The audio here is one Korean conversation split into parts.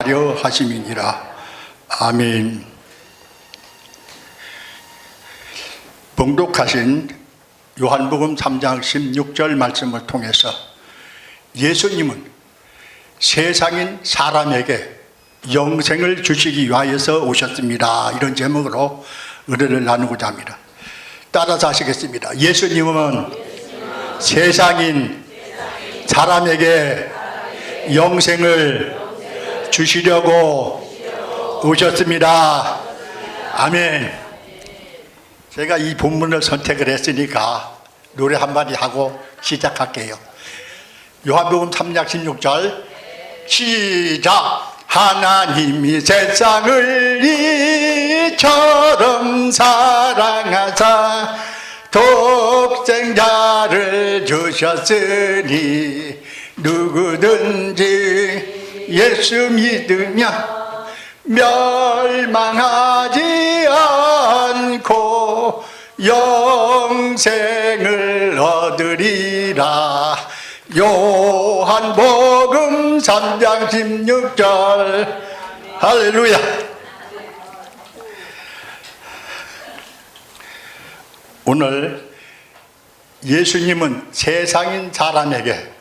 하려 하심이니라. 아멘. 봉독하신 요한복음 3장 16절 말씀을 통해서 예수님은 세상인 사람에게 영생을 주시기 위하여서 오셨습니다. 이런 제목으로 은혜를 나누고자 합니다. 따라서 하시겠습니다. 예수님은 세상인 사람에게 영생을 주시려고 오셨습니다. 아멘. 제가 이 본문을 선택을 했으니까 노래 한마디 하고 시작할게요. 요한복음 3장 16절 시작. 하나님이 세상을 이처럼 사랑하사 독생자를 주셨으니 누구든지 예수 믿으면 멸망하지 않고 영생을 얻으리라. 요한복음 3장 16절. 할렐루야. 오늘 예수님은 세상인 사람에게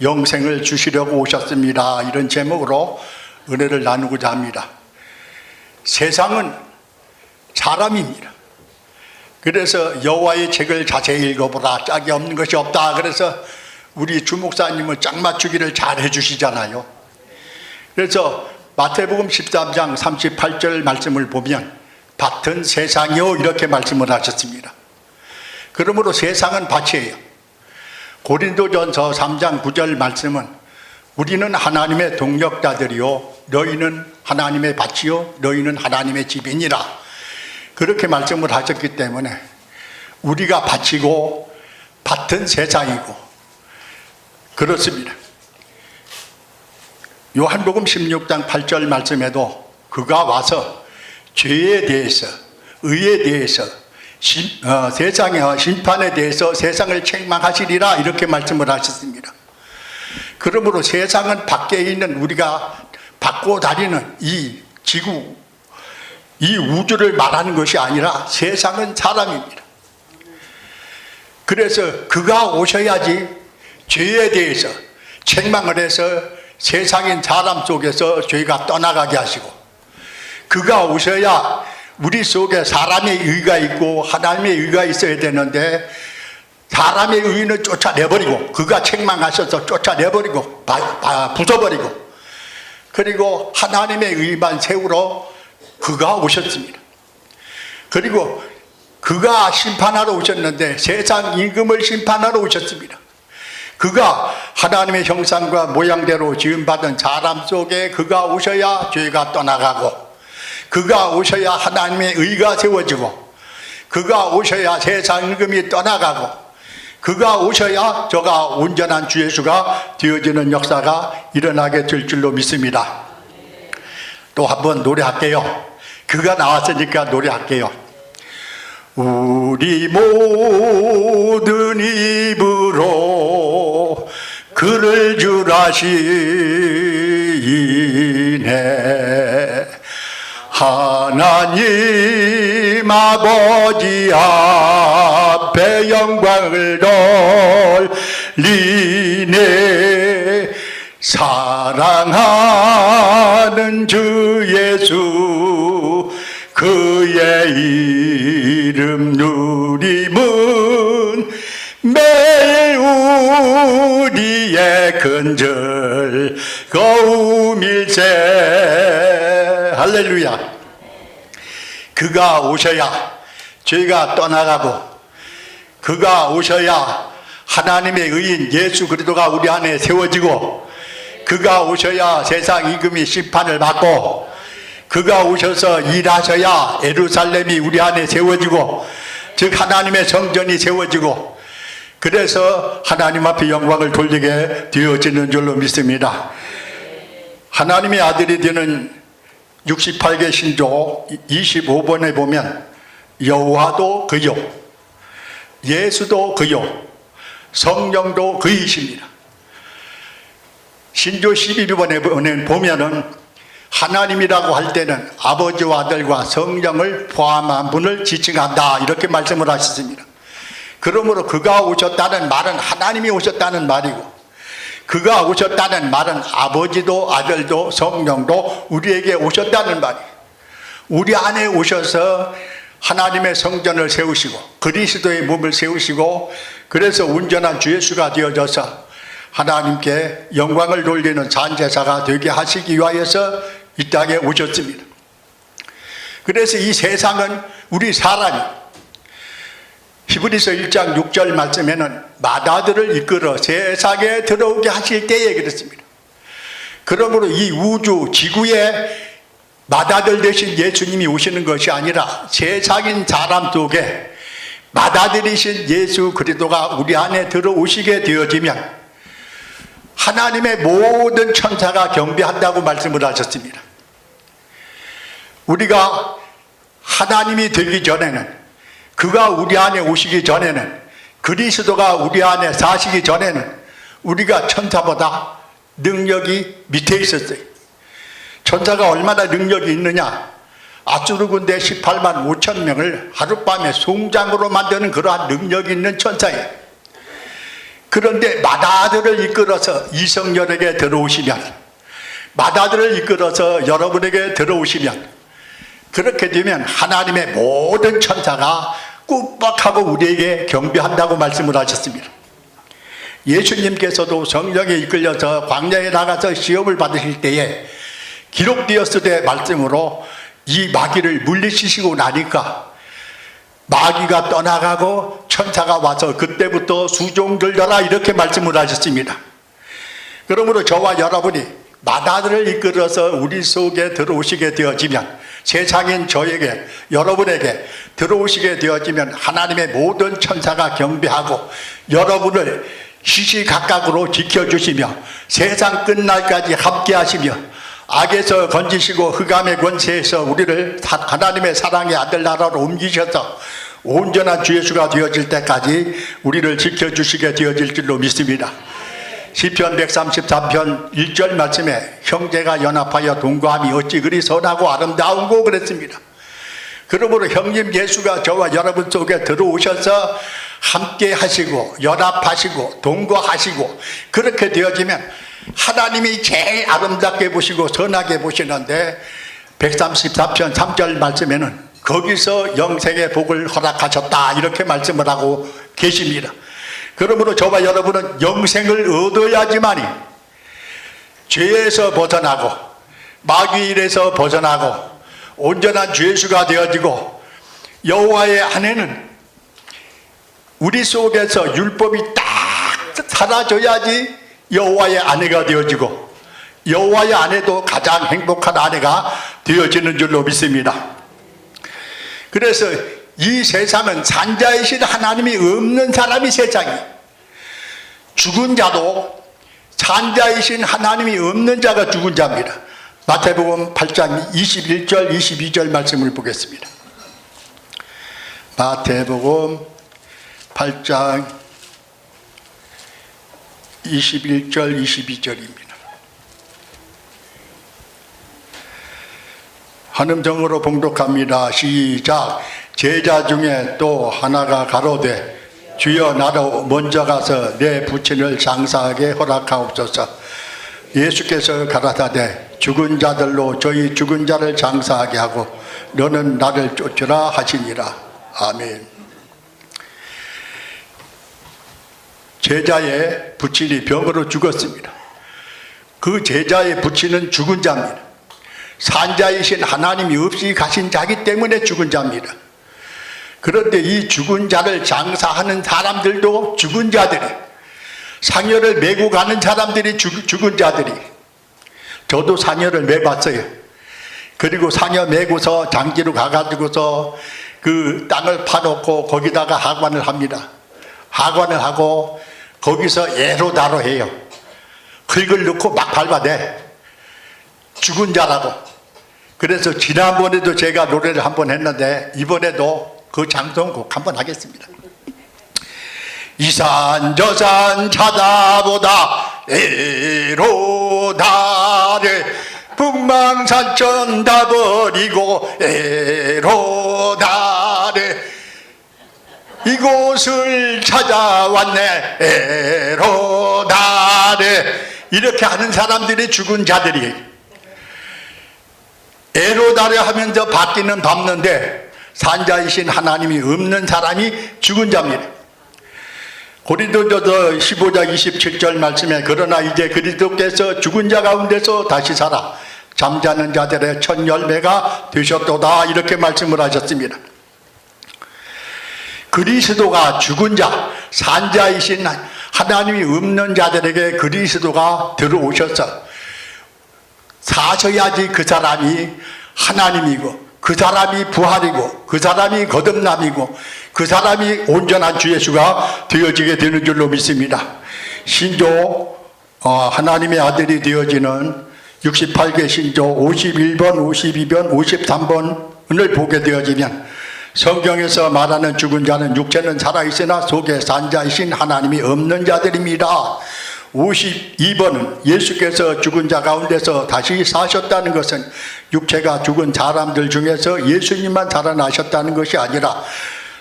영생을 주시려고 오셨습니다. 이런 제목으로 은혜를 나누고자 합니다. 세상은 사람입니다. 그래서 여호와의 책을 자세히 읽어보라. 짝이 없는 것이 없다. 그래서 우리 주목사님은 짝 맞추기를 잘 해주시잖아요. 그래서 마태복음 13장 38절 말씀을 보면 밭은 세상이요 이렇게 말씀을 하셨습니다. 그러므로 세상은 밭이에요. 고린도전서 3장 9절 말씀은 우리는 하나님의 동역자들이요 너희는 하나님의 밭이요 너희는 하나님의 집이니라. 그렇게 말씀을 하셨기 때문에 우리가 밭이고 밭은 세상이고 그렇습니다. 요한복음 16장 8절 말씀에도 그가 와서 죄에 대해서 의에 대해서 세상의 심판에 대해서 세상을 책망하시리라 이렇게 말씀을 하셨습니다. 그러므로 세상은 밖에 있는 우리가 받고 다니는 이 지구, 이 우주를 말하는 것이 아니라 세상은 사람입니다. 그래서 그가 오셔야지 죄에 대해서 책망을 해서 세상인 사람 속에서 죄가 떠나가게 하시고 그가 오셔야 우리 속에 사람의 의가 있고 하나님의 의가 있어야 되는데 사람의 의는 쫓아내버리고 그가 책망하셔서 쫓아내버리고 부숴버리고 그리고 하나님의 의만 세우러 그가 오셨습니다. 그리고 그가 심판하러 오셨는데 세상 임금을 심판하러 오셨습니다. 그가 하나님의 형상과 모양대로 지음받은 사람 속에 그가 오셔야 죄가 떠나가고 그가 오셔야 하나님의 의가 세워지고 그가 오셔야 세상 임금이 떠나가고 그가 오셔야 저가 온전한 주 예수가 되어지는 역사가 일어나게 될 줄로 믿습니다. 또 한번 노래할게요. 그가 나왔으니까 노래할게요. 우리 모든 입으로 그를 주라시네. 하나님 아버지 앞에 영광을 돌리네. 사랑하는 주 예수 그의 이름 누림은 매일 우리의 근절 거움일세. 할렐루야. 그가 오셔야 죄가 떠나가고 그가 오셔야 하나님의 의인 예수 그리스도가 우리 안에 세워지고 그가 오셔야 세상 임금이 심판을 받고 그가 오셔서 일하셔야 예루살렘이 우리 안에 세워지고 즉 하나님의 성전이 세워지고 그래서 하나님 앞에 영광을 돌리게 되어지는 줄로 믿습니다. 하나님의 아들이 되는 68개 신조 25번에 보면 여호와도 그요 예수도 그요 성령도 그이십니다. 신조 12번에 보면은 하나님이라고 할 때는 아버지와 아들과 성령을 포함한 분을 지칭한다 이렇게 말씀을 하셨습니다. 그러므로 그가 오셨다는 말은 하나님이 오셨다는 말이고, 그가 오셨다는 말은 아버지도 아들도 성령도 우리에게 오셨다는 말이에요. 우리 안에 오셔서 하나님의 성전을 세우시고 그리스도의 몸을 세우시고, 그래서 온전한 주 예수가 되어져서 하나님께 영광을 돌리는 잔제사가 되게 하시기 위하여서 이 땅에 오셨습니다. 그래서 이 세상은 우리 사람이 히브리서 1장 6절 말씀에는 맏아들을 이끌어 세상에 들어오게 하실 때에 그랬습니다. 그러므로 이 우주 지구에 맏아들 되신 예수님이 오시는 것이 아니라 세상인 사람 속에 맏아들이신 예수 그리스도가 우리 안에 들어오시게 되어지면 하나님의 모든 천사가 경배한다고 말씀을 하셨습니다. 우리가 하나님이 되기 전에는, 그가 우리 안에 오시기 전에는, 그리스도가 우리 안에 사시기 전에는 우리가 천사보다 능력이 밑에 있었어요. 천사가 얼마나 능력이 있느냐? 아수르 군대 18만 5천 명을 하룻밤에 송장으로 만드는 그러한 능력이 있는 천사예요. 그런데 맏아들을 이끌어서 이성열에게 들어오시면, 맏아들을 이끌어서 여러분에게 들어오시면, 그렇게 되면 하나님의 모든 천사가 꾹박하고 우리에게 경배한다고 말씀을 하셨습니다. 예수님께서도 성령에 이끌려서 광야에 나가서 시험을 받으실 때에 기록되었을 때 말씀으로 이 마귀를 물리치시고 나니까 마귀가 떠나가고 천사가 와서 그때부터 수종들려라 이렇게 말씀을 하셨습니다. 그러므로 저와 여러분이 맏아들을 이끌어서 우리 속에 들어오시게 되어지면, 세상인 저에게 여러분에게 들어오시게 되어지면 하나님의 모든 천사가 경배하고 여러분을 시시각각으로 지켜주시며 세상 끝날까지 함께하시며 악에서 건지시고 흑암의 권세에서 우리를 하나님의 사랑의 아들 나라로 옮기셔서 온전한 주 예수가 되어질 때까지 우리를 지켜주시게 되어질 줄로 믿습니다. 시편 133편 1절 말씀에 형제가 연합하여 동거함이 어찌 그리 선하고 아름다운고 그랬습니다. 그러므로 형님 예수가 저와 여러분 속에 들어오셔서 함께 하시고 연합하시고 동거하시고 그렇게 되어지면 하나님이 제일 아름답게 보시고 선하게 보시는데, 134편 3절 말씀에는 거기서 영생의 복을 허락하셨다 이렇게 말씀을 하고 계십니다. 그러므로 저와 여러분은 영생을 얻어야지만이 죄에서 벗어나고 마귀 일에서 벗어나고 온전한 주 예수가 되어지고, 여호와의 아내는 우리 속에서 율법이 딱 사라져야지 여호와의 아내가 되어지고, 여호와의 아내도 가장 행복한 아내가 되어지는 줄로 믿습니다. 그래서 이 세상은 산자이신 하나님이 없는 사람이 세상이에요. 죽은 자도 산자이신 하나님이 없는 자가 죽은 자입니다. 마태복음 8장 21절 22절 말씀을 보겠습니다. 마태복음 8장 21절 22절입니다. 한음정으로 봉독합니다. 시작. 제자 중에 또 하나가 가로되 주여 나로 먼저 가서 내 부친을 장사하게 허락하옵소서. 예수께서 가라사대 죽은 자들로 저희 죽은 자를 장사하게 하고 너는 나를 쫓으라 하시니라. 아멘. 제자의 부친이 병으로 죽었습니다. 그 제자의 부친은 죽은 자입니다. 산자이신 하나님이 없이 가신 자기 때문에 죽은 자입니다. 그런데 이 죽은 자를 장사하는 사람들도 죽은 자들이, 상여를 메고 가는 사람들이 죽은 자들이, 저도 상여를 메봤어요. 그리고 상여 메고서 장지로 가가지고서 그 땅을 파놓고 거기다가 하관을 합니다. 하관을 하고 거기서 애로다로 해요. 흙을 넣고 막 밟아내. 죽은 자라고. 그래서 지난번에도 제가 노래를 한번 했는데 이번에도 그 장성곡 한번 하겠습니다. 이 산 저 산 찾아보다 애로다를 북망산천 다 버리고 에로다레 이곳을 찾아왔네 에로다레 이렇게 하는 사람들이 죽은 자들이 에로다레 하면서 받기는 밟는데 산자이신 하나님이 없는 사람이 죽은 자입니다. 고린도전서 15장 27절 말씀에 그러나 이제 그리스도께서 죽은 자 가운데서 다시 살아 잠자는 자들의 첫 열매가 되셨도다 이렇게 말씀을 하셨습니다. 그리스도가 죽은 자, 산자이신 하나님이 없는 자들에게 그리스도가 들어오셔서 사셔야지 그 사람이 하나님이고 그 사람이 부활이고 그 사람이 거듭남이고 그 사람이 온전한 주 예수가 되어지게 되는 줄로 믿습니다. 신조 하나님의 아들이 되어지는 68개 신조 51번, 52번, 53번을 보게 되어지면 성경에서 말하는 죽은 자는 육체는 살아있으나 속에 산자이신 하나님이 없는 자들입니다. 52번은 예수께서 죽은 자 가운데서 다시 사셨다는 것은 육체가 죽은 사람들 중에서 예수님만 살아나셨다는 것이 아니라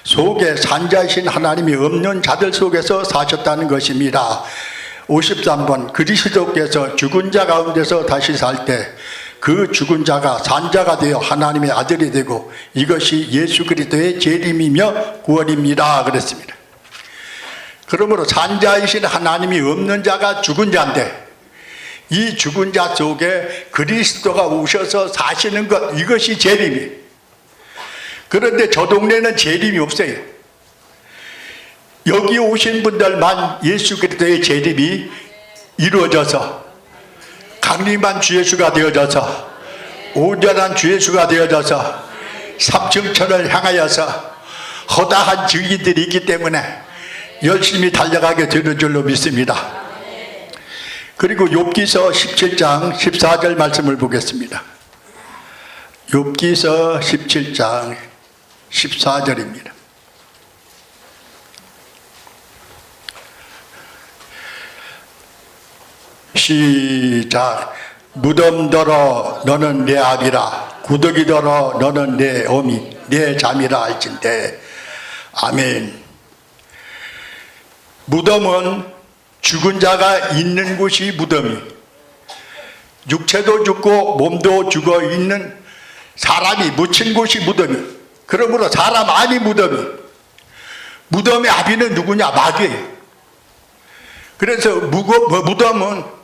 속에 산자이신 하나님이 없는 자들 속에서 사셨다는 것입니다. 53번 그리스도께서 죽은 자 가운데서 다시 살 때 그 죽은 자가 산자가 되어 하나님의 아들이 되고 이것이 예수 그리스도의 재림이며 구원입니다 그랬습니다. 그러므로 산자이신 하나님이 없는 자가 죽은 자인데 이 죽은 자 속에 그리스도가 오셔서 사시는 것 이것이 재림이에요. 그런데 저 동네는 재림이 없어요. 여기 오신 분들만 예수 그리스도의 재림이 이루어져서 강림한 주 예수가 되어져서 온전한 주 예수가 되어져서 삼층천을 향하여서 허다한 증인들이 있기 때문에 열심히 달려가게 되는 줄로 믿습니다. 그리고 욥기서 17장 14절 말씀을 보겠습니다. 욥기서 17장 14절입니다. 시작. 무덤더러 너는 내 아비라 구더기더러 너는 내 어미 내 잠이라 할진대. 아멘. 무덤은 죽은 자가 있는 곳이 무덤이 육체도 죽고 몸도 죽어 있는 사람이 묻힌 곳이 무덤이 그러므로 사람 안이 무덤이 무덤의 아비는 누구냐? 마귀예요. 그래서 무덤은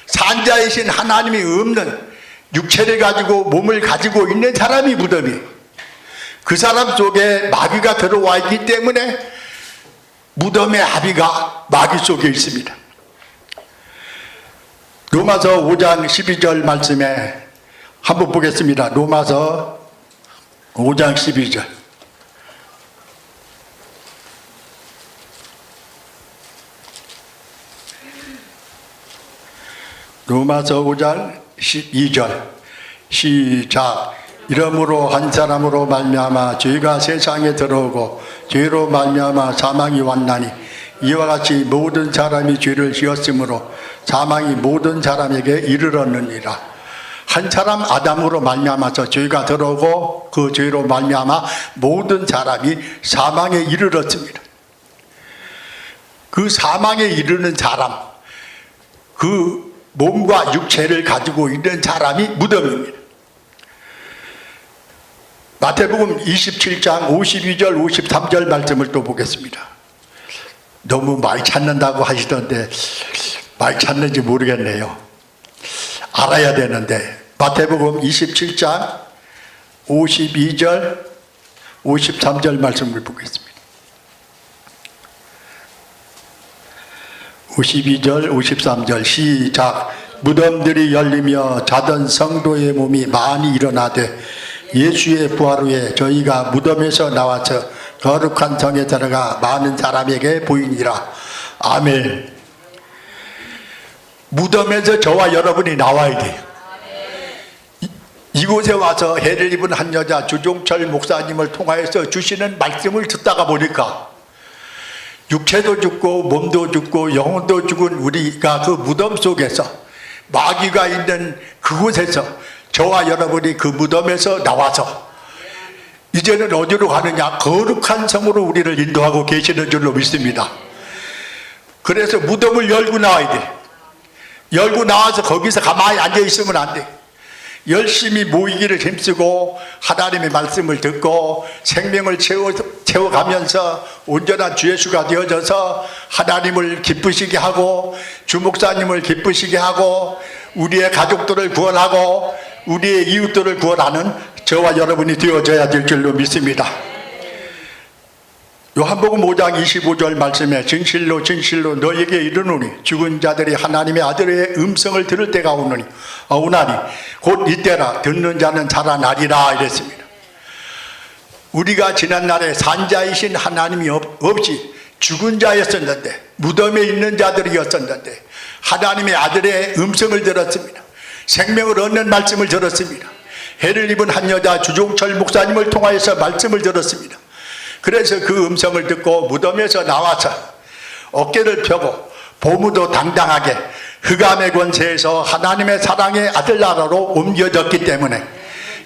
산자이신 하나님이 없는 육체를 가지고 몸을 가지고 있는 사람이 무덤이 그 사람 속에 마귀가 들어와 있기 때문에 무덤의 아비가 마귀 속에 있습니다. 로마서 5장 12절 말씀에 한번 보겠습니다. 로마서 5장 12절. 로마서 5장 12절 시작. 이러므로 한 사람으로 말미암아 죄가 세상에 들어오고 죄로 말미암아 사망이 왔나니 이와 같이 모든 사람이 죄를 지었으므로 사망이 모든 사람에게 이르렀느니라. 한 사람 아담으로 말미암아서 죄가 들어오고 그 죄로 말미암아 모든 사람이 사망에 이르렀습니다. 그 사망에 이르는 사람 그 몸과 육체를 가지고 있는 사람이 무덤입니다. 마태복음 27장 52절 53절 말씀을 또 보겠습니다. 너무 많이 찾는다고 하시던데 많이 찾는지 모르겠네요. 알아야 되는데 마태복음 27장 52절 53절 말씀을 보겠습니다. 52절 53절 시작. 무덤들이 열리며 자던 성도의 몸이 많이 일어나되 예수의 부활 후에 저희가 무덤에서 나와서 거룩한 성에 들어가 많은 사람에게 보이니라. 아멘. 무덤에서 저와 여러분이 나와야 돼요. 이곳에 와서 해를 입은 한 여자 주종철 목사님을 통하여서 주시는 말씀을 듣다가 보니까 육체도 죽고 몸도 죽고 영혼도 죽은 우리가 그 무덤 속에서 마귀가 있는 그곳에서 저와 여러분이 그 무덤에서 나와서 이제는 어디로 가느냐? 거룩한 성으로 우리를 인도하고 계시는 줄로 믿습니다. 그래서 무덤을 열고 나와야 돼. 열고 나와서 거기서 가만히 앉아 있으면 안 돼. 열심히 모이기를 힘쓰고 하나님의 말씀을 듣고 생명을 채워가면서 온전한 주 예수가 되어져서 하나님을 기쁘시게 하고 주 목사님을 기쁘시게 하고 우리의 가족들을 구원하고 우리의 이웃들을 구원하는 저와 여러분이 되어져야 될 줄로 믿습니다. 요한복음 5장 25절 말씀에 진실로 진실로 너에게 이르노니 죽은 자들이 하나님의 아들의 음성을 들을 때가 오나니 곧 이때라 듣는 자는 살아나리라 이랬습니다. 우리가 지난날에 산자이신 하나님이 없이 죽은 자였었는데 무덤에 있는 자들이었었는데 하나님의 아들의 음성을 들었습니다. 생명을 얻는 말씀을 들었습니다. 해를 입은 한 여자 주종철 목사님을 통하여서 말씀을 들었습니다. 그래서 그 음성을 듣고 무덤에서 나와서 어깨를 펴고 보무도 당당하게 흑암의 권세에서 하나님의 사랑의 아들 나라로 옮겨졌기 때문에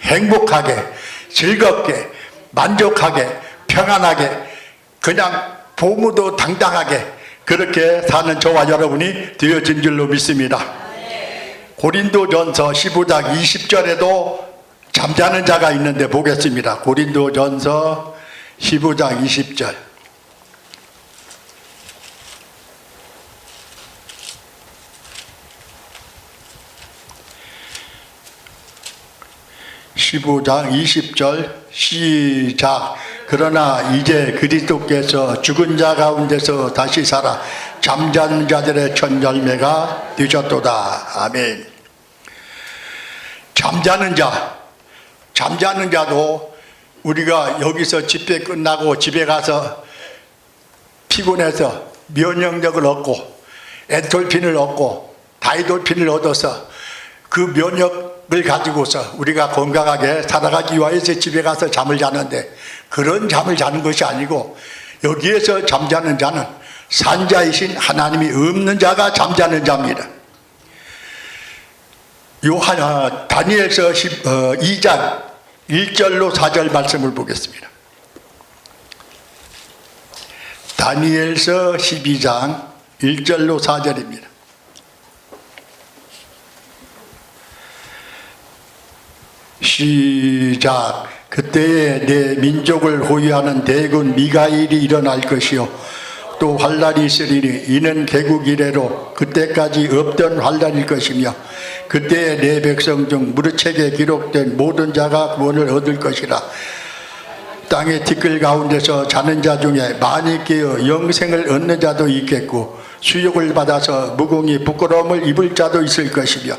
행복하게 즐겁게 만족하게 평안하게 그냥 보무도 당당하게 그렇게 사는 저와 여러분이 되어진 줄로 믿습니다. 고린도전서 15장 20절에도 잠자는 자가 있는데 보겠습니다. 고린도전서 15장 20절. 시작. 그러나 이제 그리스도께서 죽은 자 가운데서 다시 살아 잠자는 자들의 첫 열매가 되셨도다. 아멘. 잠자는 자도 우리가 여기서 집회 끝나고 집에 가서 피곤해서 면역력을 얻고 엔돌핀을 얻고 다이돌핀을 얻어서 그 면역을 가지고서 우리가 건강하게 살아가기 위해서 집에 가서 잠을 자는데 그런 잠을 자는 것이 아니고 여기에서 잠자는 자는 산자이신 하나님이 없는 자가 잠자는 자입니다. 다니엘서 2장 1절로 4절 말씀을 보겠습니다. 다니엘서 12장 1절로 4절입니다. 시작. 그때에 내 민족을 호위하는 대군 미가일이 일어날 것이요 또 환란이 있으리니 이는 개국 이래로 그때까지 없던 환란일 것이며 그때에 내 백성 중 무릇책에 기록된 모든 자가 구원을 얻을 것이라. 땅의 티끌 가운데서 자는 자 중에 많이 깨어 영생을 얻는 자도 있겠고 수욕을 받아서 무공히 부끄러움을 입을 자도 있을 것이며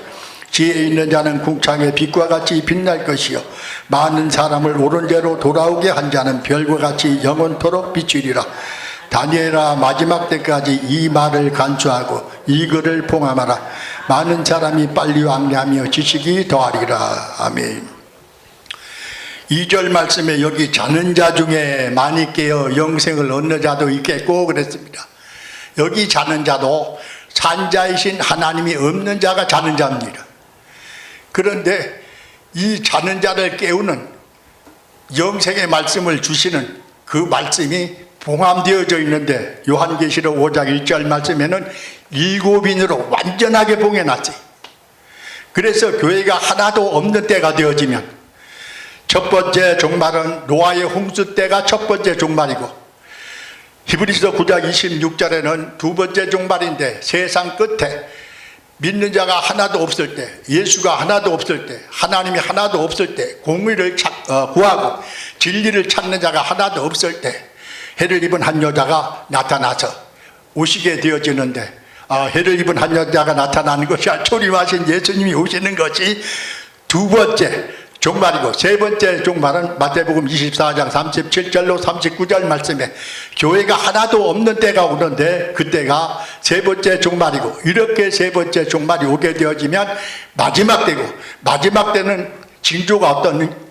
지혜 있는 자는 궁창의 빛과 같이 빛날 것이요 많은 사람을 옳은 대로 돌아오게 한 자는 별과 같이 영원토록 비추리라. 다니엘아 마지막 때까지 이 말을 간수하고 이 글을 봉함하라. 많은 사람이 빨리 왕래하며 지식이 더하리라. 아멘. 2절 말씀에 여기 자는 자 중에 많이 깨어 영생을 얻는 자도 있겠고 그랬습니다. 여기 자는 자도 산자이신 하나님이 없는 자가 자는 자입니다. 그런데 이 자는 자를 깨우는 영생의 말씀을 주시는 그 말씀이 봉함되어져 있는데 요한계시록 5장 1절 말씀에는 7인으로 완전하게 봉해놨지. 그래서 교회가 하나도 없는 때가 되어지면 첫 번째 종말은 노아의 홍수 때가 첫 번째 종말이고 히브리서 9장 26절에는 두 번째 종말인데 세상 끝에 믿는 자가 하나도 없을 때, 예수가 하나도 없을 때, 하나님이 하나도 없을 때, 공의를 구하고 진리를 찾는 자가 하나도 없을 때 해를 입은 한 여자가 나타나서 오시게 되어지는데 해를 입은 한 여자가 나타나는 것이 초림하신 예수님이 오시는 것이 두 번째 종말이고 세 번째 종말은 마태복음 24장 37절로 39절 말씀에 교회가 하나도 없는 때가 오는데 그때가 세 번째 종말이고 이렇게 세 번째 종말이 오게 되어지면 마지막 때고 마지막 때는 징조가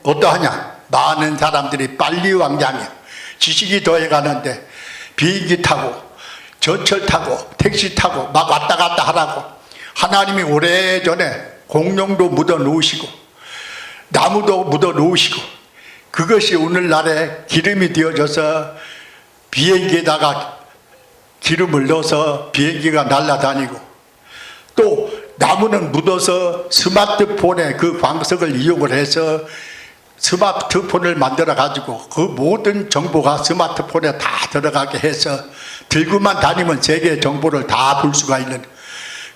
어떠하냐 많은 사람들이 빨리 왕래하며 지식이 더해가는데 비행기 타고 전철 타고 택시 타고 막 왔다 갔다 하라고 하나님이 오래전에 공룡도 묻어 놓으시고 나무도 묻어 놓으시고 그것이 오늘날에 기름이 되어져서 비행기에다가 기름을 넣어서 비행기가 날아다니고 또 나무는 묻어서 스마트폰에 그 광석을 이용을 해서 스마트폰을 만들어 가지고 그 모든 정보가 스마트폰에 다 들어가게 해서 들고만 다니면 세계 정보를 다 볼 수가 있는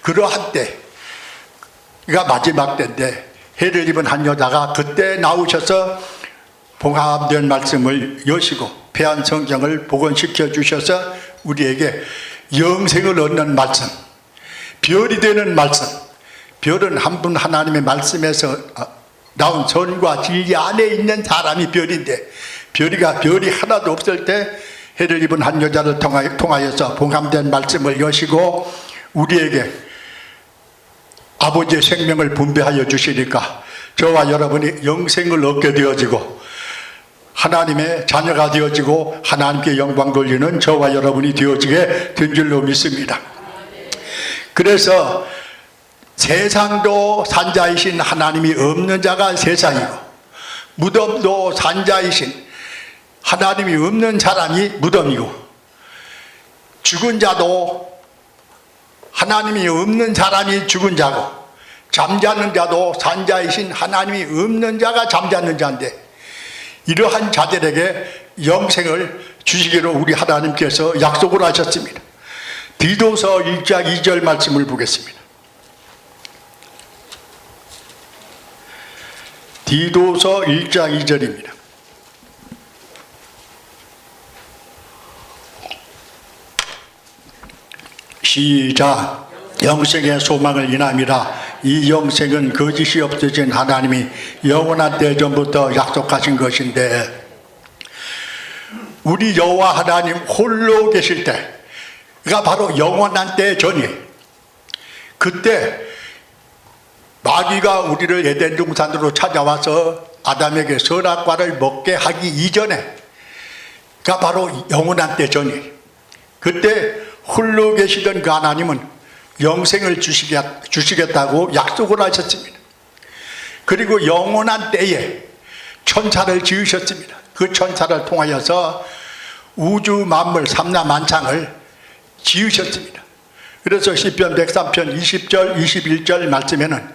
그러한 때가 마지막 때인데 해를 입은 한 여자가 그때 나오셔서 봉합된 말씀을 여시고 폐한 성경을 복원시켜 주셔서 우리에게 영생을 얻는 말씀, 별이 되는 말씀. 별은 한 분 하나님의 말씀에서 나온 선과 진리 안에 있는 사람이 별인데 별이 하나도 없을 때 해를 입은 한 여자를 통하여서 봉함된 말씀을 여시고 우리에게 아버지의 생명을 분배하여 주시니까 저와 여러분이 영생을 얻게 되어지고 하나님의 자녀가 되어지고 하나님께 영광 돌리는 저와 여러분이 되어지게 된 줄로 믿습니다. 그래서 세상도 산자이신 하나님이 없는 자가 세상이고 무덤도 산자이신 하나님이 없는 사람이 무덤이고 죽은 자도 하나님이 없는 사람이 죽은 자고 잠자는 자도 산자이신 하나님이 없는 자가 잠자는 자인데 이러한 자들에게 영생을 주시기로 우리 하나님께서 약속을 하셨습니다. 디도서 1장 2절 말씀을 보겠습니다. 디도서 1장 2절입니다. 시작. 영생의 소망을 인함이라. 이 영생은 거짓이 없으신 하나님이 영원한 때 전부터 약속하신 것인데 우리 여호와 하나님 홀로 계실 때가 바로 영원한 때 전이에요. 그때 마귀가 우리를 에덴 동산으로 찾아와서 아담에게 선악과를 먹게 하기 이전에가 바로 영원한 때 전이에요. 그때 홀로 계시던 그 하나님은 영생을 주시겠다고 약속을 하셨습니다. 그리고 영원한 때에 천사를 지으셨습니다. 그 천사를 통하여서 우주 만물 삼라만상을 지으셨습니다. 그래서 시편 103편 20절 21절 말씀에는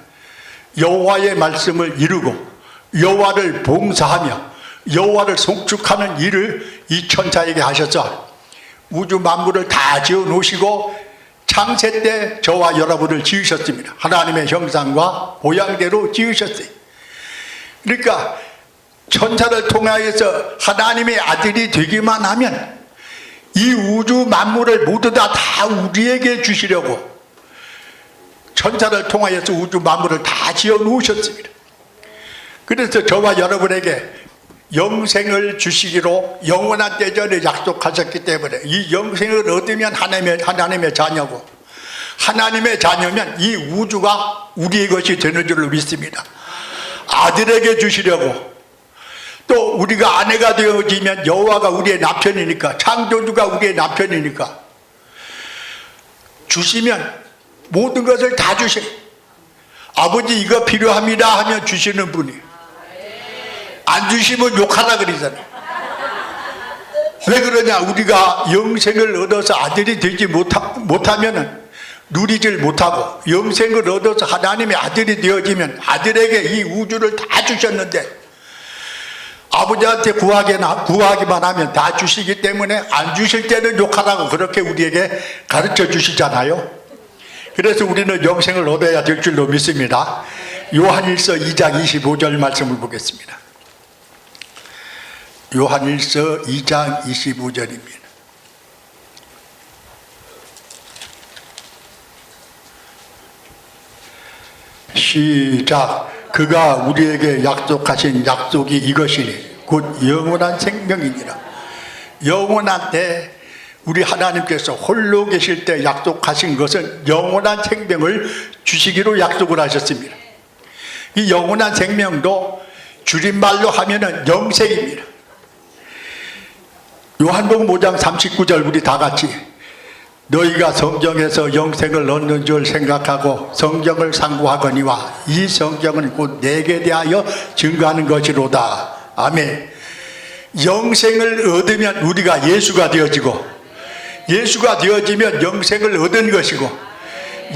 여호와의 말씀을 이루고 여호와를 봉사하며 여호와를 송축하는 일을 이 천사에게 하셔서 우주 만물을 다 지어 놓으시고 창세 때 저와 여러분을 지으셨습니다. 하나님의 형상과 모양대로 지으셨어요. 그러니까 천사를 통하여서 하나님의 아들이 되기만 하면 이 우주 만물을 모두 다 우리에게 주시려고 천사를 통하여서 우주 만물을 다 지어 놓으셨습니다. 그래서 저와 여러분에게 영생을 주시기로 영원한 때 전에 약속하셨기 때문에 이 영생을 얻으면 하나님의 자녀고 하나님의 자녀면 이 우주가 우리의 것이 되는 줄로 믿습니다. 아들에게 주시려고 또 우리가 아내가 되어지면 여호와가 우리의 남편이니까 창조주가 우리의 남편이니까 주시면 모든 것을 다 주셔. 아버지 이거 필요합니다 하면 주시는 분이 안 주시면 욕하라 그러잖아요. 왜 그러냐? 우리가 영생을 얻어서 아들이 되지 못하면 누리질 못하고 영생을 얻어서 하나님의 아들이 되어지면 아들에게 이 우주를 다 주셨는데 아버지한테 구하기만 하면 다 주시기 때문에 안 주실 때는 욕하라고 그렇게 우리에게 가르쳐 주시잖아요. 그래서 우리는 영생을 얻어야 될 줄로 믿습니다. 요한일서 2장 25절 말씀을 보겠습니다. 요한일서 2장 25절입니다. 시작. 그가 우리에게 약속하신 약속이 이것이니 곧 영원한 생명이니라. 영원한 때 우리 하나님께서 홀로 계실 때 약속하신 것은 영원한 생명을 주시기로 약속을 하셨습니다. 이 영원한 생명도 줄임말로 하면은 영생입니다. 요한복음 5장 39절 우리 다 같이 너희가 성경에서 영생을 얻는 줄 생각하고 성경을 상고하거니와 이 성경은 곧 내게 대하여 증거하는 것이로다. 아멘. 영생을 얻으면 우리가 예수가 되어지고, 예수가 되어지면 영생을 얻은 것이고,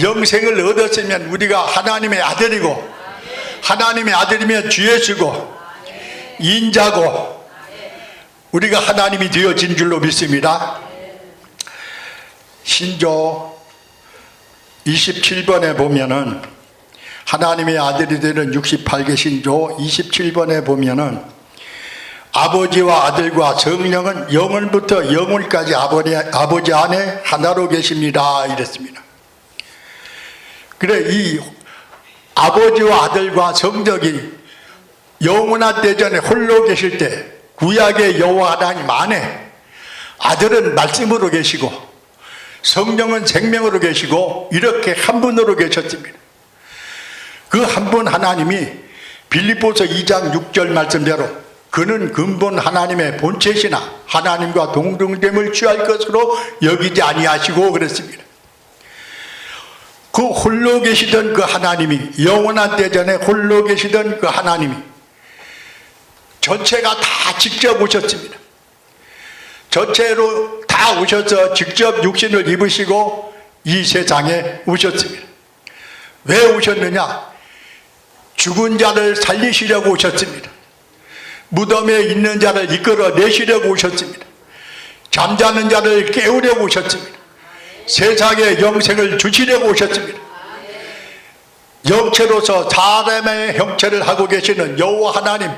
영생을 얻었으면 우리가 하나님의 아들이고, 하나님의 아들이면 주 예수고 인자고 우리가 하나님이 되어진 줄로 믿습니다. 신조 27번에 보면은, 하나님의 아들이 되는 68개 신조 27번에 보면은, 아버지와 아들과 성령은 영원부터 영원까지 아버지 안에 하나로 계십니다 이랬습니다. 그래, 이 아버지와 아들과 성령이 영원한 때전에 홀로 계실 때 구약의 여호와 하나님 안에 아들은 말씀으로 계시고 성령은 생명으로 계시고 이렇게 한 분으로 계셨습니다. 그 한 분 하나님이 빌립보서 2장 6절 말씀대로 그는 근본 하나님의 본체시나 하나님과 동등됨을 취할 것으로 여기지 아니하시고 그랬습니다. 그 홀로 계시던 그 하나님이, 영원한 때전에 홀로 계시던 그 하나님이 전체가 다 직접 오셨습니다. 전체로 다 오셔서 직접 육신을 입으시고 이 세상에 오셨습니다. 왜 오셨느냐? 죽은 자를 살리시려고 오셨습니다. 무덤에 있는 자를 이끌어내시려고 오셨습니다. 잠자는 자를 깨우려고 오셨습니다. 세상에 영생을 주시려고 오셨습니다. 영체로서 사람의 형체를 하고 계시는 여호와 하나님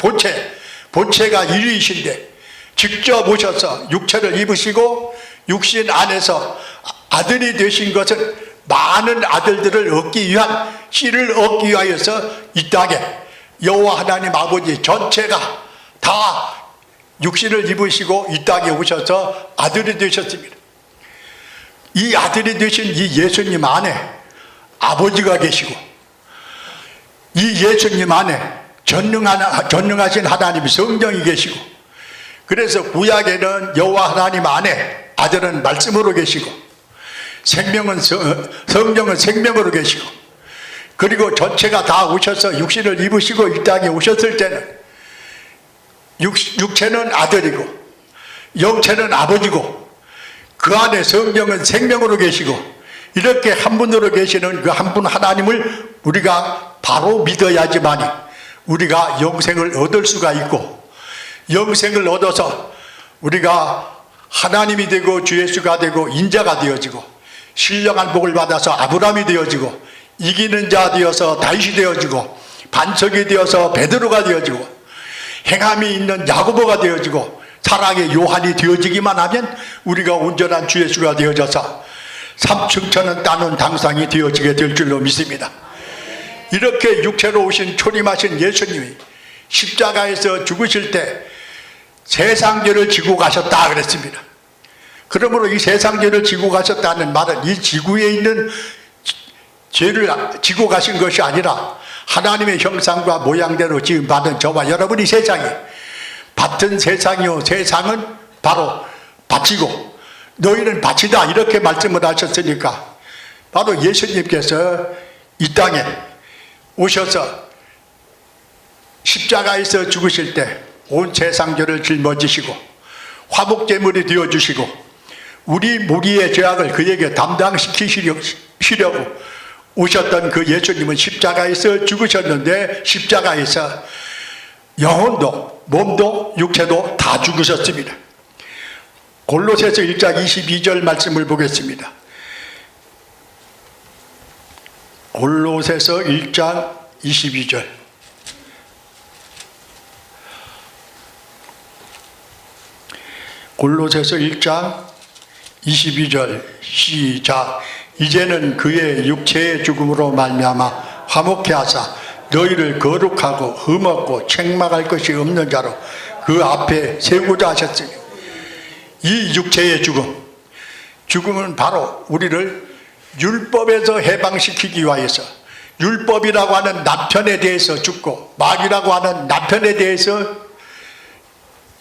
본체가 인이신데 직접 오셔서 육체를 입으시고 육신 안에서 아들이 되신 것은 많은 아들들을 얻기 위한, 씨를 얻기 위하여서 이 땅에 여호와 하나님 아버지 전체가 다 육신을 입으시고 이 땅에 오셔서 아들이 되셨습니다. 이 아들이 되신 이 예수님 안에 아버지가 계시고, 이 예수님 안에 전능하신 하나님 성령이 계시고, 그래서 구약에는 여호와 하나님 안에 아들은 말씀으로 계시고 성령은 생명으로 계시고, 그리고 전체가 다 오셔서 육신을 입으시고 이 땅에 오셨을 때는 육체는 아들이고 영체는 아버지고 그 안에 성령은 생명으로 계시고 이렇게 한 분으로 계시는 그 한 분 하나님을 우리가 바로 믿어야지만이 우리가 영생을 얻을 수가 있고, 영생을 얻어서 우리가 하나님이 되고 주 예수가 되고 인자가 되어지고 신령한 복을 받아서 아브라함이 되어지고 이기는 자 되어서 다윗이 되어지고 반석이 되어서 베드로가 되어지고 행함이 있는 야고보가 되어지고 사랑의 요한이 되어지기만 하면 우리가 온전한 주 예수가 되어져서 삼층천은 따는 당상이 되어지게 될 줄로 믿습니다. 이렇게 육체로 오신 초림하신 예수님이 십자가에서 죽으실 때 세상죄를 지고 가셨다 그랬습니다. 그러므로 이 세상죄를 지고 가셨다는 말은 이 지구에 있는 죄를 지고 가신 것이 아니라 하나님의 형상과 모양대로 지음 받은 저와 여러분이 세상에, 밭은 세상이요 세상은 바로 밭이고 너희는 밭이다 이렇게 말씀을 하셨으니까 바로 예수님께서 이 땅에 오셔서 십자가에서 죽으실 때 온 세상죄를 짊어지시고 화목제물이 되어주시고 우리 무리의 죄악을 그에게 담당시키시려고 오셨던 그 예수님은 십자가에서 죽으셨는데 십자가에서 영혼도 몸도 육체도 다 죽으셨습니다. 골로새서 1장 22절 말씀을 보겠습니다. 골로새서 1장 22절. 골로새서 1장 22절 시작. 이제는 그의 육체의 죽음으로 말미암아 화목케 하사 너희를 거룩하고 흠없고 책망할 것이 없는 자로 그 앞에 세우고자 하셨으니, 이 육체의 죽음은 바로 우리를 율법에서 해방시키기 위하여서 율법이라고 하는 나편에 대해서 죽고 마귀라고 하는 나편에 대해서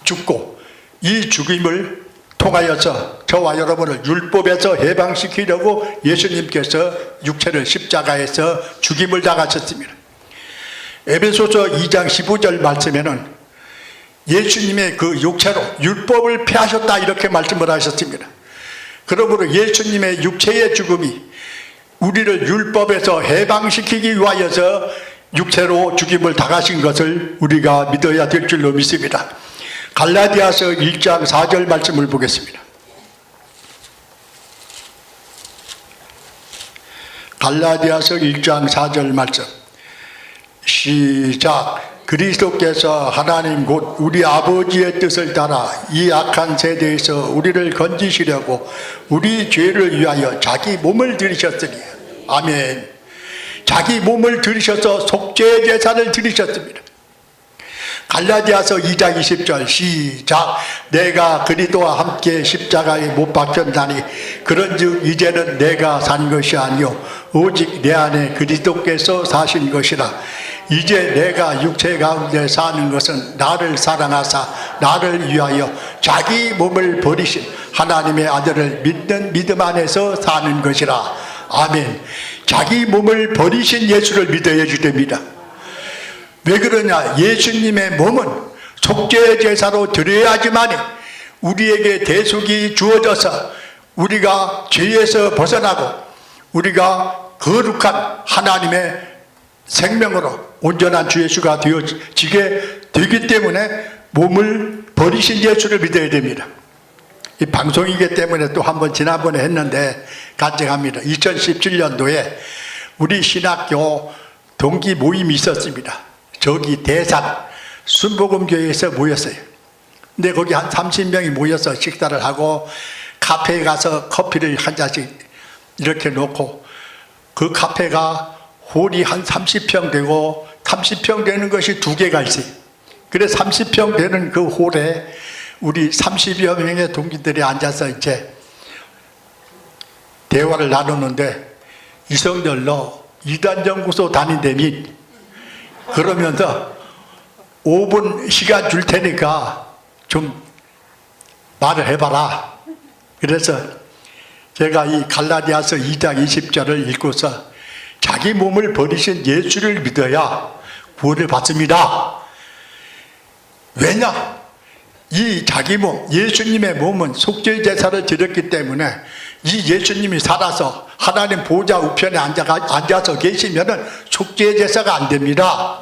죽고 이 죽임을 통하여서 저와 여러분을 율법에서 해방시키려고 예수님께서 육체를 십자가에서 죽임을 당하셨습니다. 에베소서 2장 15절 말씀에는 예수님의 그 육체로 율법을 폐하셨다 이렇게 말씀을 하셨습니다. 그러므로 예수님의 육체의 죽음이 우리를 율법에서 해방시키기 위하여서 육체로 죽임을 당하신 것을 우리가 믿어야 될 줄로 믿습니다. 갈라디아서 1장 4절 말씀을 보겠습니다. 갈라디아서 1장 4절 말씀 시작. 그리스도께서 하나님 곧 우리 아버지의 뜻을 따라 이 악한 세대에서 우리를 건지시려고 우리 죄를 위하여 자기 몸을 들이셨으니 아멘. 자기 몸을 들이셔서 속죄 제사를 드리셨습니다. 갈라디아서 2장 20절 시작. 내가 그리스도와 함께 십자가에 못 박혔나니 그런즉 이제는 내가 산 것이 아니요 오직 내 안에 그리스도께서 사신 것이라. 이제 내가 육체 가운데 사는 것은 나를 사랑하사 나를 위하여 자기 몸을 버리신 하나님의 아들을 믿는 믿음 안에서 사는 것이라. 아멘. 자기 몸을 버리신 예수를 믿어야 됩니다. 왜 그러냐? 예수님의 몸은 속죄 제사로 드려야지만 우리에게 대속이 주어져서 우리가 죄에서 벗어나고 우리가 거룩한 하나님의 생명으로 온전한 주 예수가 되어지게 되기 때문에 몸을 버리신 예수를 믿어야 됩니다. 이 방송이기 때문에 또 한번 지난번에 했는데 간증합니다. 2017년도에 우리 신학교 동기 모임이 있었습니다. 저기 대산 순복음교회에서 모였어요. 근데 거기 한 30명이 모여서 식사를 하고 카페에 가서 커피를 한 잔씩 이렇게 놓고 그 카페가 홀이 한 30평 되고 30평 되는 것이 두 개가 있어요. 그래서 30평 되는 그 홀에 우리 30여 명의 동기들이 앉아서 이제 대화를 나누는데 이성열 너 이단연구소 다닌다니 그러면서 5분 시간 줄 테니까 좀 말을 해봐라. 그래서 제가 이 갈라디아서 2장 20절을 읽고서 자기 몸을 버리신 예수를 믿어야 구원을 받습니다. 왜냐? 이 자기 몸, 예수님의 몸은 속죄 제사를 드렸기 때문에 이 예수님이 살아서 하나님 보좌 우편에 앉아서 계시면은 속죄 제사가 안 됩니다.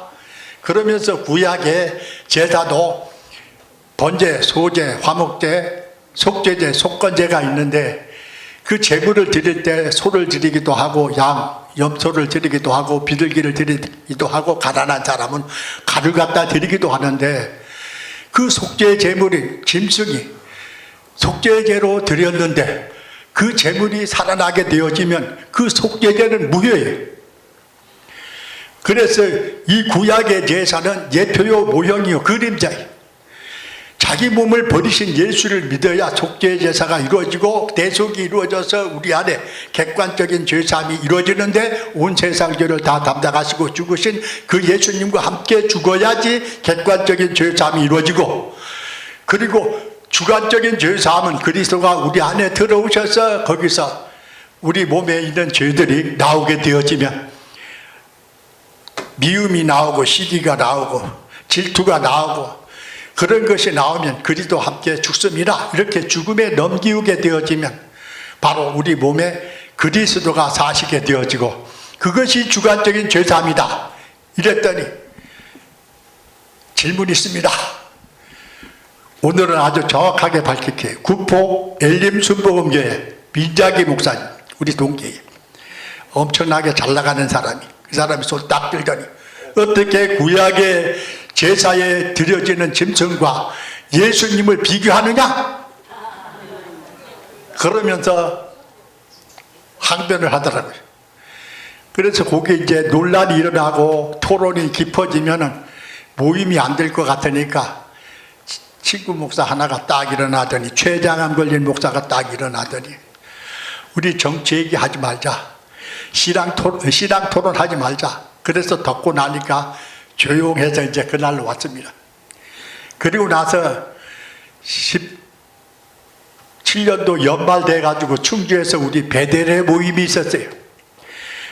그러면서 구약의 제사도 번제, 소제, 화목제, 속죄제, 속건제가 있는데 그 제물을 드릴 때 소를 드리기도 하고 염소를 드리기도 하고 비둘기를 드리기도 하고 가난한 사람은 가를 갖다 드리기도 하는데 그 속죄 제물이 짐승이 속죄제로 드렸는데 그 제물이 살아나게 되어지면 그 속죄제는 무효예요. 그래서 이 구약의 제사는 예표요 모형이요 그림자예요. 자기 몸을 버리신 예수를 믿어야 속죄 제사가 이루어지고 대속이 이루어져서 우리 안에 객관적인 죄사함이 이루어지는데 온 세상 죄를 다 담당하시고 죽으신 그 예수님과 함께 죽어야지 객관적인 죄사함이 이루어지고, 그리고 주관적인 죄사함은 그리스도가 우리 안에 들어오셔서 거기서 우리 몸에 있는 죄들이 나오게 되어지면 미움이 나오고 시기가 나오고 질투가 나오고 그런 것이 나오면 그리스도와 함께 죽습니다. 이렇게 죽음에 넘기우게 되어지면 바로 우리 몸에 그리스도가 사시게 되어지고 그것이 주관적인 죄사함이다. 이랬더니 질문이 있습니다. 오늘은 아주 정확하게 밝힐게요. 구포 엘림 순복음교회 민자기 목사님, 우리 동기예요. 엄청나게 잘 나가는 사람이, 그 사람이 손 딱 들더니 어떻게 구약의 제사에 드려지는 짐승과 예수님을 비교하느냐? 그러면서 항변을 하더라고요. 그래서 거기에 이제 논란이 일어나고 토론이 깊어지면은 모임이 안 될 것 같으니까 친구 목사 하나가 딱 일어나더니, 췌장암 걸린 목사가 딱 일어나더니 우리 정치 얘기하지 말자, 신앙 토론 하지 말자. 그래서 덮고 나니까 조용해서 이제 그날로 왔습니다. 그리고 나서 2007년도 연말 돼가지고 충주에서 우리 베델의 모임이 있었어요.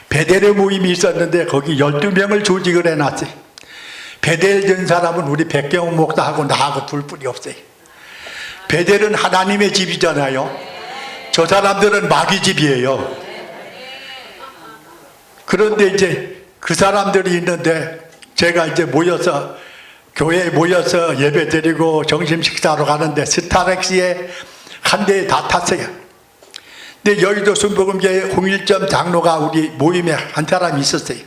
베델의 모임이 있었는데 거기 12명을 조직을 해놨어요. 베델 된 사람은 우리 백경훈 목사하고 나하고 둘뿐이 없어요. 베델은 하나님의 집이잖아요. 저 사람들은 마귀 집이에요. 그런데 이제 그 사람들이 있는데 제가 이제 모여서 교회에 모여서 예배 드리고 점심 식사하러 가는데 스타렉시에 한 대에 다 탔어요. 근데 여의도 순복음교회 홍일점 장로가 우리 모임에 한 사람이 있었어요.